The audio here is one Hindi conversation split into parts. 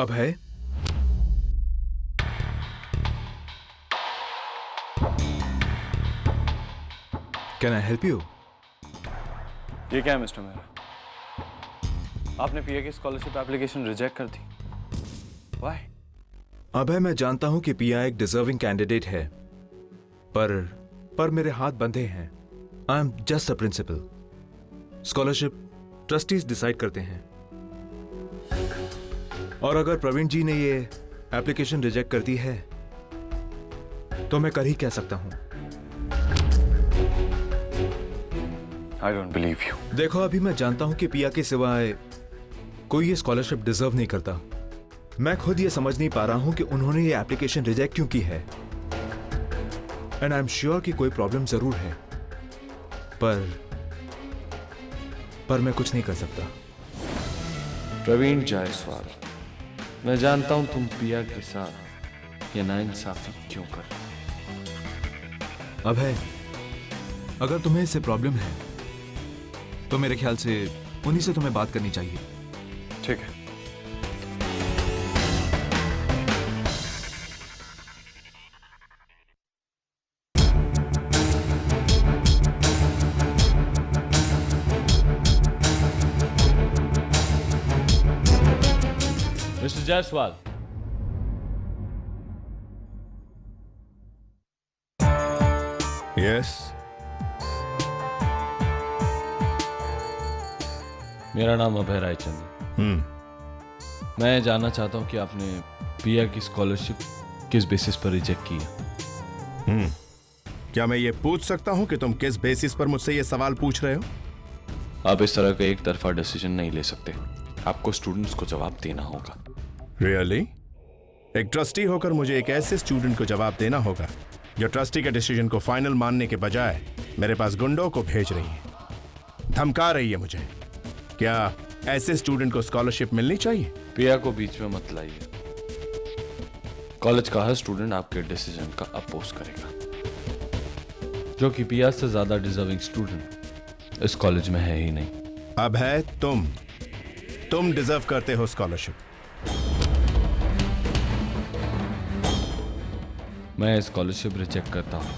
Abhay, can I help you? ये क्या है मिस्टर मेहरा? आपने पीए की स्कॉलरशिप एप्लीकेशन रिजेक्ट कर दी। Why? अभय, मैं जानता हूं कि पिया एक डिजर्विंग कैंडिडेट है, पर मेरे हाथ बंधे हैं। I am just a principal. Scholarship trustees decide करते हैं, और अगर प्रवीण जी ने ये एप्लीकेशन रिजेक्ट कर दी है तो मैं कर ही क्या सकता हूं। I don't believe you. देखो, अभी मैं जानता हूं कि पिया के सिवाय कोई ये स्कॉलरशिप डिजर्व नहीं करता। मैं खुद ये समझ नहीं पा रहा हूं कि उन्होंने ये एप्लीकेशन रिजेक्ट क्यों की है, एंड आई एम श्योर कि कोई प्रॉब्लम जरूर है, पर मैं कुछ नहीं कर सकता। प्रवीण जायसवाल, मैं जानता हूं तुम पिया के साथ ये नाइंसाफी क्यों कर रहे हो। अभय, अगर तुम्हें इससे प्रॉब्लम है तो मेरे ख्याल से उन्हीं से तुम्हें बात करनी चाहिए। ठीक है। मिस्टर जायसवाल, यस, मेरा नाम अभय रायचंद। मैं जानना चाहता हूं कि आपने पिया की स्कॉलरशिप किस बेसिस पर रिजेक्ट की है। क्या मैं ये पूछ सकता हूं कि तुम किस बेसिस पर मुझसे ये सवाल पूछ रहे हो? आप इस तरह का एक तरफा डिसीजन नहीं ले सकते। आपको स्टूडेंट्स को जवाब देना होगा। रियली? एक ट्रस्टी होकर मुझे एक ऐसे स्टूडेंट को जवाब देना होगा जो ट्रस्टी के डिसीजन को फाइनल मानने के बजाय मेरे पास गुंडों को भेज रही है, धमका रही है मुझे। क्या ऐसे स्टूडेंट को स्कॉलरशिप मिलनी चाहिए? पिया को बीच में मत लाइए। कॉलेज का हर स्टूडेंट आपके डिसीजन का अपोज करेगा, जो कि पिया से ज्यादा डिजर्विंग स्टूडेंट इस कॉलेज में है ही नहीं। अब है तुम डिजर्व करते हो स्कॉलरशिप। मैं स्कॉलरशिप रिजेक्ट करता हूं।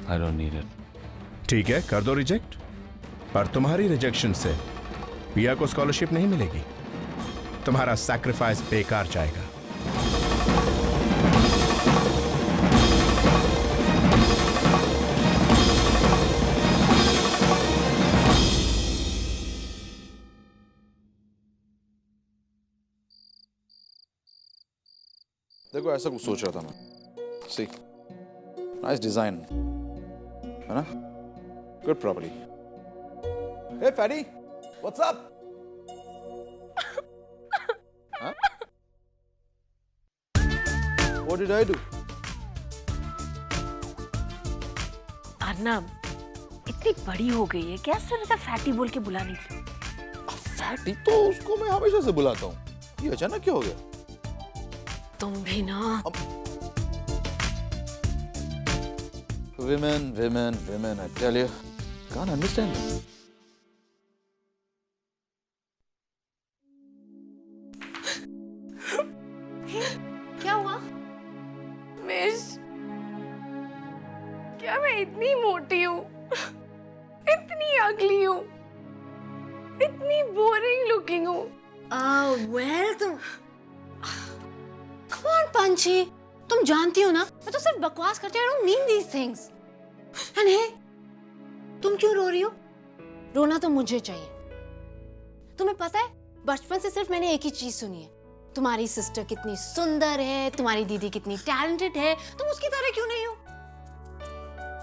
I don't need it. ठीक है, कर दो रिजेक्ट, पर तुम्हारी रिजेक्शन से पिया को स्कॉलरशिप नहीं मिलेगी। तुम्हारा सैक्रिफाइस बेकार जाएगा। देखो, ऐसा कुछ सोच रहा था मैं। सी, नाइस डिजाइन है ना, गुड प्रॉपर्टी। हे फैडी, what's up? What did I do? Arnab, इतनी बड़ी हो गई है, क्या जरूरत है फैटी बोल के बुलाने की? फैटी तो उसको मैं हमेशा से बुलाता हूँ, ये अचानक क्या हो गया? तुम भी ना। Women, I tell you, can't understand them. क्या हुआ? मिस, क्या मैं इतनी मोटी हूँ, इतनी अगली हूँ, इतनी बोरिंग लुकिंग हूँ? वेल, तुम Come on, पंछी, तुम जानती हो ना, मैं तो सिर्फ बकवास करती हूँ। I don't mean these things. And hey, तुम क्यों रो रही हो? रोना तो मुझे चाहिए। तुम्हें पता है, बचपन से सिर्फ मैंने एक ही चीज सुनी है, तुम्हारी सिस्टर कितनी सुंदर है, तुम्हारी दीदी कितनी टैलेंटेड है, तुम उसकी तरह क्यों नहीं हो?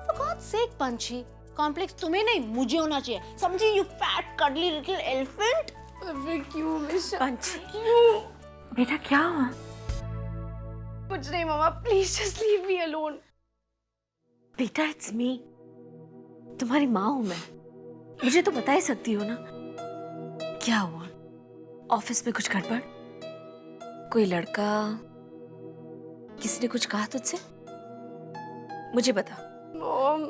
For God's sake, पंछी, कॉम्प्लेक्स तुम्हें नहीं मुझे होना चाहिए, समझी? You fat cuddly little elephant. क्यों मिस? पंछी, क्यों? बेटा क्या हुआ? कुछ नहीं मामा, please just leave me alone. बेटा, इट्स मी, तुम्हारी माँ हूं मैं, मुझे तो बता ही सकती हो ना। क्या हुआ? ऑफिस में कुछ गड़बड़? कोई लड़का, किसी ने कुछ कहा तुझसे? मुझे बता। मॉम,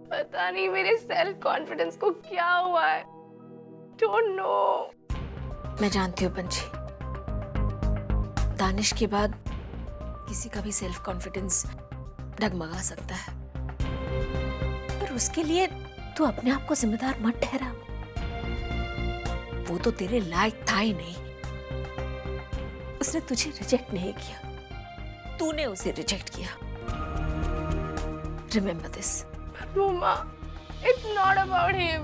पता नहीं मेरे सेल्फ कॉन्फिडेंस को क्या हुआ है, डोंट नो। मैं जानती हूँ पंछी, दानिश के बाद किसी का भी सेल्फ कॉन्फिडेंस डगमगा सकता है, पर उसके लिए तू अपने आप को जिम्मेदार मत ठहरा। वो तो तेरे लायक था ही नहीं। उसने तुझे रिजेक्ट नहीं किया, तूने उसे रिजेक्ट किया। Remember this. Mama, it's not about him.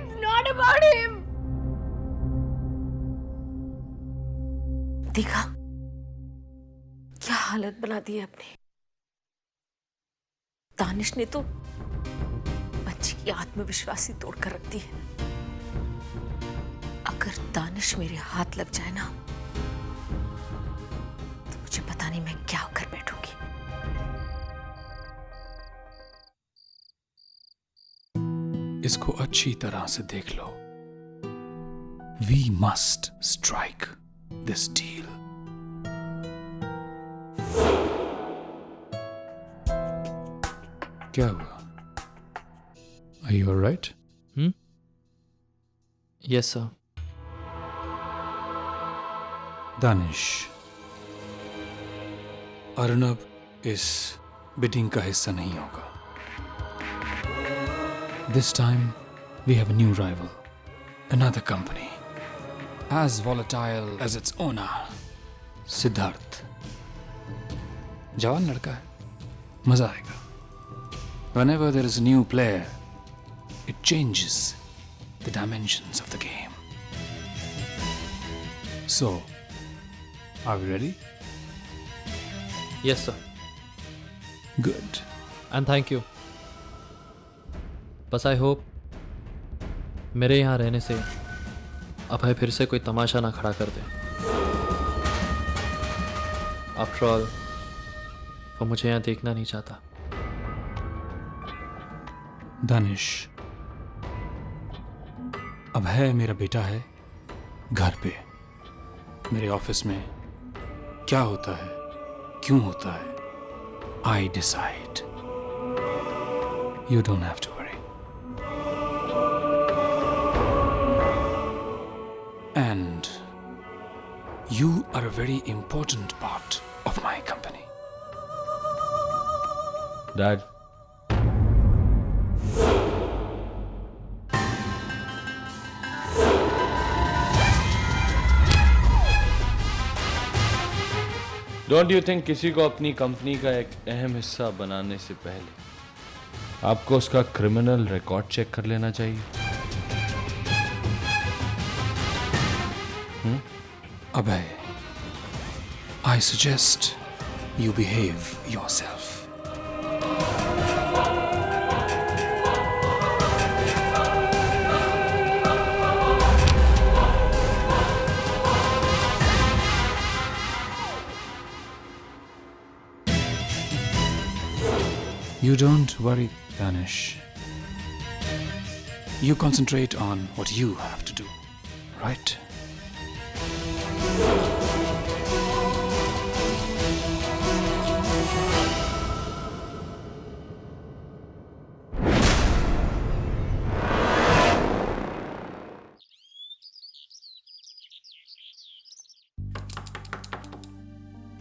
It's not about him. देखा क्या हालत बना दी है अपनी। दानिश ने तो बच्ची की आत्मविश्वास ही तोड़कर रख दी है। अगर दानिश मेरे हाथ लग जाए ना, तो मुझे पता नहीं मैं क्या कर बैठूंगी। इसको अच्छी तरह से देख लो। We must strike this deal. क्या हुआ? Are you all right? Yes, sir. Danish, Arnab इस बिडिंग का हिस्सा नहीं होगा। This time we have a new rival, another company, as volatile as its owner, Siddharth. जवान लड़का है, मजा आएगा। Whenever there is a new player, it changes the dimensions of the game. So, are we ready? Yes, sir. Good. And thank you. बस आई होप मेरे यहाँ रहने से अभय फिर से कोई तमाशा ना खड़ा कर दे। आफ्टर ऑल वो मुझे यहाँ देखना नहीं चाहता। दानिश, अभय मेरा बेटा है। घर पे, मेरे ऑफिस में क्या होता है, क्यों होता है, I decide. You don't have to worry. And you are a very important part of my company. Dad, don't you think किसी को अपनी कंपनी का एक अहम हिस्सा बनाने से पहले आपको उसका क्रिमिनल रिकॉर्ड चेक कर लेना चाहिए? Abhay, I suggest you behave yourself. You don't worry, Danish. You concentrate on what you have to do, right?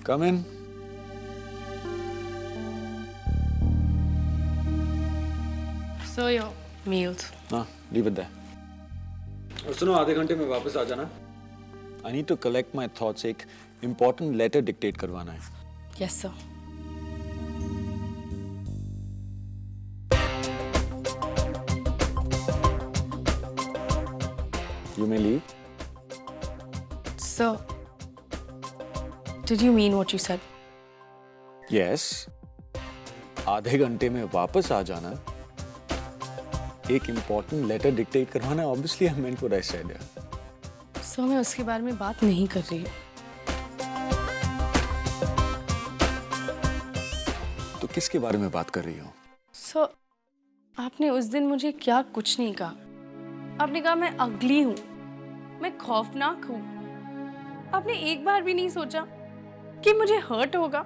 Come in. So your meals. No, leave it there. और सुनो, आधे घंटे में वापस आ जाना। I need to collect my thoughts. एक important letter dictate करवाना है। Yes, sir. You may leave. So, did you mean what you said? Yes. आधे घंटे में वापस आ जाना। एक important letter dictate करवाना। Obviously, I meant what I said. So, मैं उसके बारे में बात नहीं कर रही हूँ। तो किसके बारे में बात कर रही हो? So, आपने उस दिन मुझे क्या कुछ नहीं कहा। आपने कहा मैं अगली हूँ, मैं खौफनाक हूँ। आपने एक बार भी नहीं सोचा कि मुझे हर्ट होगा।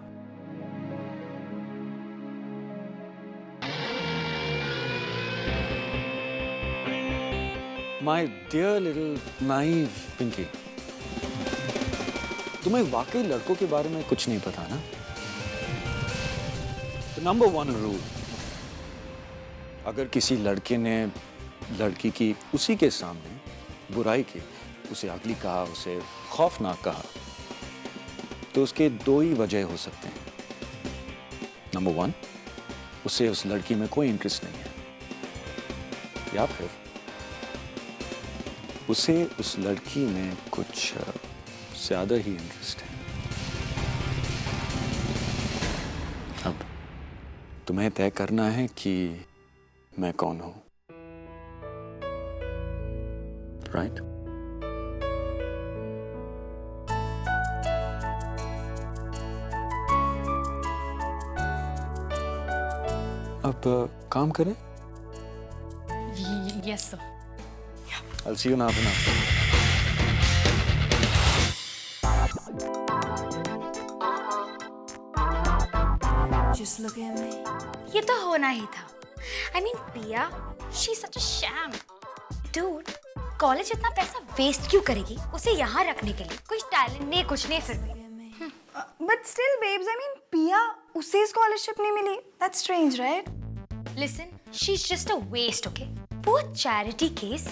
My dear little naive Pinky. तुम्हें वाकई लड़कों के बारे में कुछ नहीं पता ना? तो नंबर 1 रूल, अगर किसी लड़के ने लड़की की उसी के सामने बुराई की, उसे अगली कहा, उसे खौफनाक कहा, तो उसके 2 ही वजह हो सकते हैं। नंबर 1, उसे उस लड़की में कोई इंटरेस्ट नहीं है, या फिर उसे उस लड़की में कुछ ज्यादा ही इंटरेस्ट है। अब तुम्हें तय करना है कि मैं कौन हूं, राइट? अब काम करें? Yes sir. I'll see you in half an hour. Just look at me. ये तो होना ही था। I mean, Pia, she's such a sham. Dude, college इतना पैसा वेस्ट क्यों करेगी उसे यहाँ रखने के लिए? कुछ टैलेंट नहीं, कुछ नहीं फिर भी। But still, babes, I mean, Pia, उसे स्कॉलरशिप नहीं मिली. That's strange, right? Listen, she's just a waste, okay? वो charity case,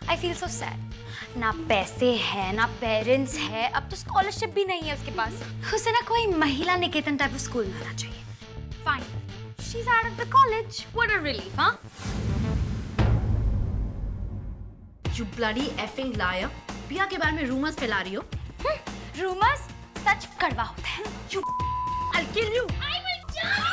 I feel so sad. ना पैसे है, ना पेरेंट्स है, अब तो स्कॉलरशिप भी नहीं है उसके पास। उसे ना कोई महिला निकेतन टाइप स्कूल में आना चाहिए। Fine, she's out of the college. What a relief, huh? You bloody effing liar. पिया के बारे में रूमर्स फैला रही हो। Rumors सच कड़वा होता है। You, I'll kill you. I will die.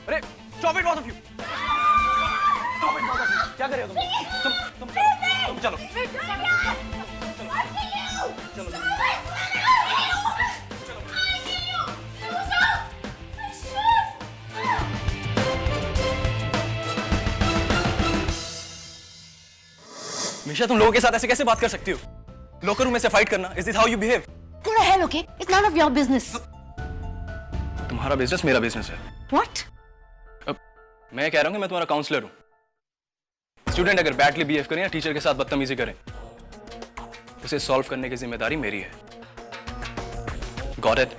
अरे stop it, both of you. Stop it, both of you. क्या कर रहे हो तुम चलो। मिशा, तुम लोगों के साथ ऐसे कैसे बात कर सकती हो? लॉकर रूम में से फाइट करना, is this how you behave? Go to hell, okay? It's none of your business. तुम्हारा बिजनेस मेरा बिजनेस है। What? अब मैं कह रहा हूँ कि मैं तुम्हारा काउंसलर हूँ। स्टूडेंट अगर बैडली बिहेव करें या टीचर के साथ बदतमीजी करें, उसे सॉल्व करने की जिम्मेदारी मेरी है। Got it?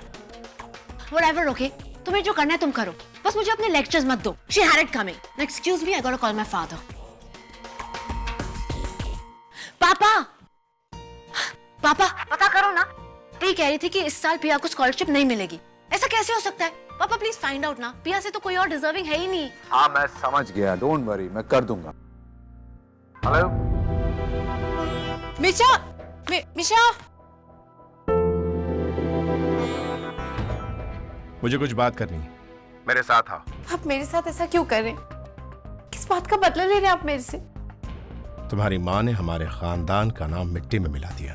Whatever, okay? तुम्हें जो करना है तुम करो, बस मुझे अपने लेक्चर्स मत दो। She had it coming. Now, excuse me, I gotta call my father. पापा, पापा, पता करो ना। प्री कह रही थी कि इस साल पिया को स्कॉलरशिप नहीं मिलेगी। ऐसा कैसे हो सकता है? पापा प्लीज फाइंड आउट ना। पिया से तो कोई और डिजर्विंग है ही नहीं। हाँ, मैं समझ गया, डोंट वरी, मैं कर दूंगा। हेलो मिशा, मिशा, मुझे कुछ बात करनी है, मेरे साथ आओ। आप मेरे साथ ऐसा क्यों कर रहे हैं? किस बात का बदला ले रहे हैं आप मेरे से? तुम्हारी माँ ने हमारे खानदान का नाम मिट्टी में मिला दिया।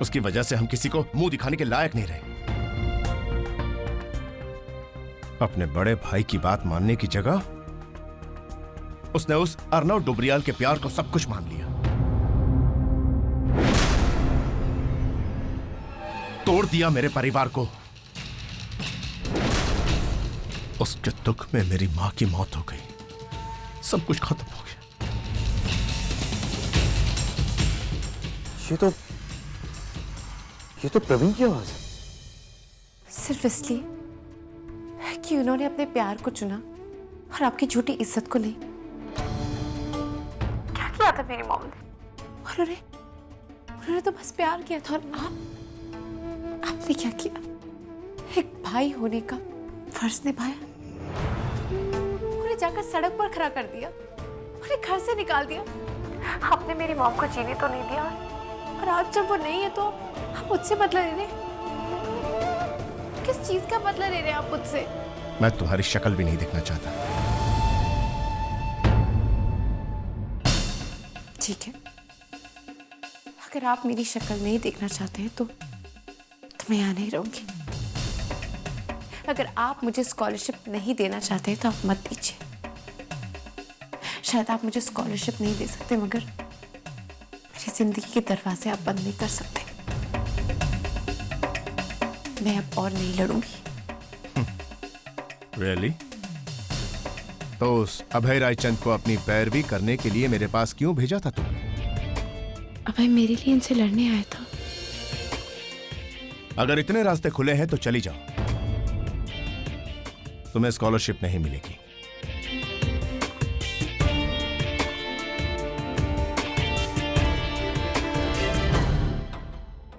उसकी वजह से हम किसी को मुंह दिखाने के लायक नहीं रहे। अपने बड़े भाई की बात मानने की जगह उसने उस अर्नव डुबरियाल के प्यार को सब कुछ मान लिया। तोड़ दिया मेरे परिवार को। उसके दुख में मेरी मां की मौत हो गई। सब कुछ खत्म हो गया। ये तो प्रवीण की आवाज है। सिर्फ इसलिए कि उन्होंने अपने प्यार को चुना और आपकी झूठी इज्जत को नहीं। क्या किया था मेरी मॉम ने? उन्होंने तो बस प्यार किया था। और आपने क्या किया? एक भाई होने का फर्ज निभाया, उन्हें जाकर सड़क पर खड़ा कर दिया, उन्हें घर से निकाल दिया। आपने मेरी मॉम को जीने तो नहीं दिया, और आज जब वो नहीं है तो आप मुझसे बदला ले रहे हैं। किस चीज का बदला ले रहे हैं आप मुझसे? मैं तुम्हारी शक्ल भी नहीं देखना चाहता। ठीक है, अगर आप मेरी शक्ल नहीं देखना चाहते हैं तो मैं यहाँ नहीं रहूंगी। अगर आप मुझे स्कॉलरशिप नहीं देना चाहते तो आप मत दीजिए। शायद आप मुझे स्कॉलरशिप नहीं दे सकते, मगर मेरी जिंदगी के दरवाजे आप बंद नहीं कर सकते। मैं अब और नहीं लड़ूंगी। Really? तो उस अभय रायचंद को अपनी पैरवी करने के लिए मेरे पास क्यों भेजा था तुम? अभय मेरे लिए इनसे लड़ने आया था। अगर इतने रास्ते खुले हैं तो चली जाओ, तुम्हें स्कॉलरशिप नहीं मिलेगी।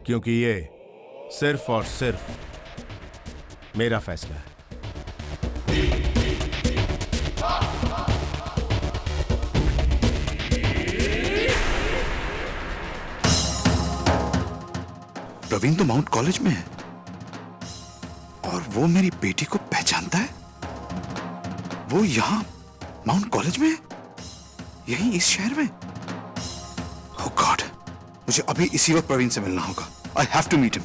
क्योंकि ये सिर्फ और सिर्फ मेरा फैसला है। प्रवीण तो माउंट कॉलेज में है और वो मेरी बेटी को पहचानता है। वो यहां माउंट कॉलेज में है, यहीं इस शहर में। ओह गॉड, मुझे अभी इसी वक्त प्रवीण से मिलना होगा। I have to meet him.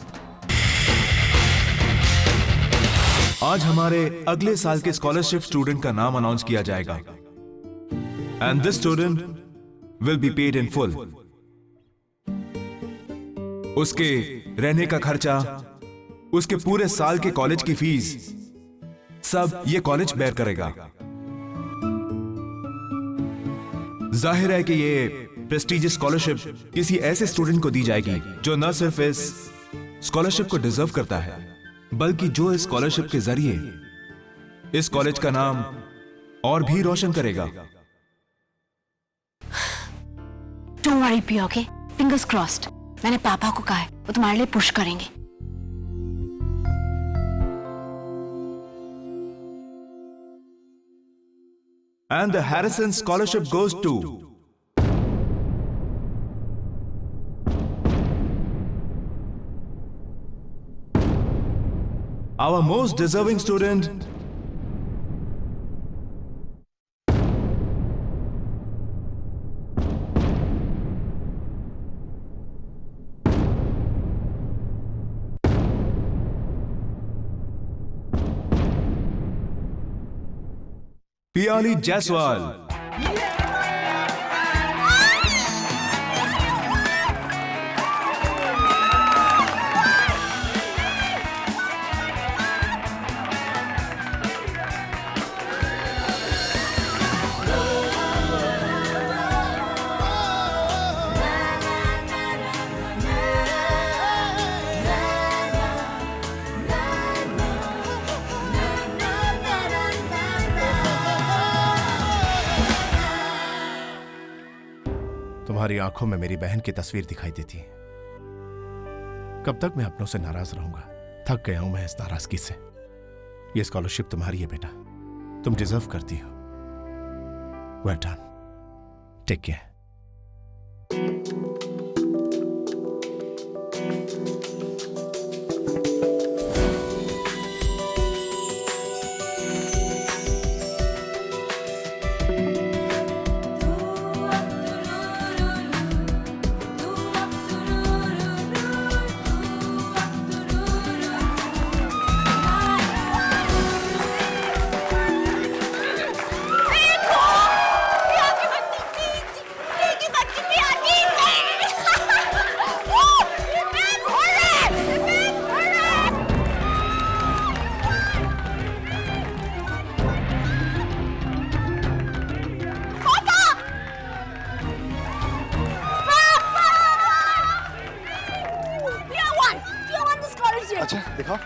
आज हमारे अगले साल के स्कॉलरशिप स्टूडेंट का नाम अनाउंस किया जाएगा and this student will be paid in full. उसके रहने का खर्चा, उसके पूरे साल के कॉलेज की फीस, सब ये कॉलेज बेयर करेगा। जाहिर है कि ये प्रेस्टिजियस स्कॉलरशिप किसी ऐसे स्टूडेंट को दी जाएगी जो न सिर्फ इस स्कॉलरशिप को डिजर्व करता है, बल्कि जो इस स्कॉलरशिप के जरिए इस कॉलेज का नाम और भी रोशन करेगा। डोंट वरी पिया, ओके? Fingers crossed. मैंने पापा को कहा है, वो तुम्हारे लिए पुश करेंगे। And the Harrison Scholarship goes to our most deserving student, Piyali Jaiswal. तुम्हारी आंखों में मेरी बहन की तस्वीर दिखाई देती है। कब तक मैं अपनों से नाराज रहूंगा? थक गया हूं मैं इस नाराजगी से। ये स्कॉलरशिप तुम्हारी है बेटा, तुम डिजर्व करती हो। Well done, take care. अच्छा दिखाओ।